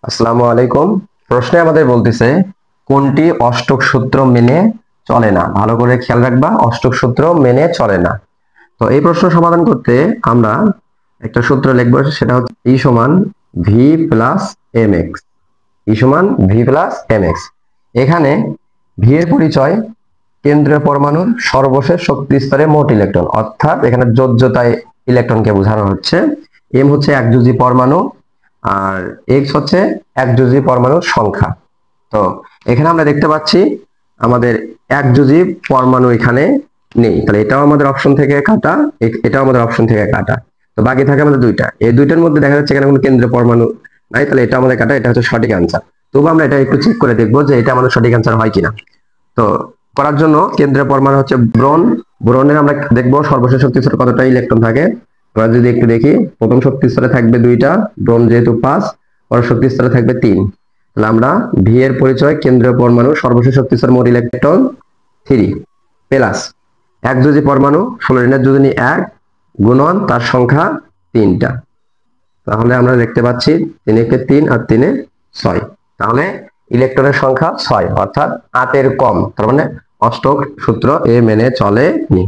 আসসালামু আলাইকুম। প্রশ্নে আমাদের বলতেছে কোনটি অষ্টক সূত্র মেনে চলে না। ভালো করে খেয়াল রাখবা, অষ্টক সূত্র মেনে চলে না। তো এই প্রশ্ন সমাধান করতে আমরা একটা সূত্র লিখবো, সেটা হচ্ছে ই সমান ভি প্লাস এম এক্স। ই সমান ভি প্লাস এম এক্স। এখানে ভি এর পরিচয় কেন্দ্রীয় পরমাণুর সর্বশেষ শক্তি স্তরে মোট ইলেকট্রন, অর্থাৎ এখানে যোজ্যতায় ইলেকট্রনকে বোঝানো হচ্ছে। এম হচ্ছে একযোজী পরমাণু, আর এক্স হচ্ছে একযোজী পরমাণুর সংখ্যা। তো এখানে আমরা দেখতে পাচ্ছি আমাদের একযোজী পরমাণু এখানে নেই, তাহলে এটাও আমাদের অপশন থেকে কাটা, এটাও আমাদের অপশন থেকে কাটা। তো বাকি থাকে আমাদের দুইটা, এই দুইটার মধ্যে দেখা যাচ্ছে এখানে কোনো কেন্দ্রীয় পরমাণু নাই, তাহলে এটা আমাদের কাটা, এটা হচ্ছে সঠিক অ্যান্সার। তবু আমরা এটা একটু চেক করে দেখবো যে এটা আমাদের সঠিক অ্যান্সার হয় কিনা। তো করার জন্য কেন্দ্রীয় পরমাণু হচ্ছে ব্রোন। ব্রোনের আমরা দেখবো সর্বশেষ শক্তি স্তরে কতটা ইলেকট্রন থাকে। আমরা যদি একটু দেখি, প্রথম শক্তি স্তরে থাকবে দুইটা, ব্রোন যেহেতু 5, পরের শক্তি স্তরে থাকবে 3। তাহলে আমরা ভি এর পরিচয় কেন্দ্রীয় পরমাণু সর্বশেষ শক্তি স্তরে মোট ইলেকট্রন 3 প্লাস একযোজী পরমাণু 16 ঋণের যোজনী 1 গুণন তার সংখ্যা 3টা। তাহলে আমরা দেখতে পাচ্ছি 3 একে 3 আর 3 এ 6। তাহলে ইলেকট্রনের সংখ্যা 6, অর্থাৎ 8 এর কম। তার মানে অষ্টক সূত্র এ মেনে চলেনি।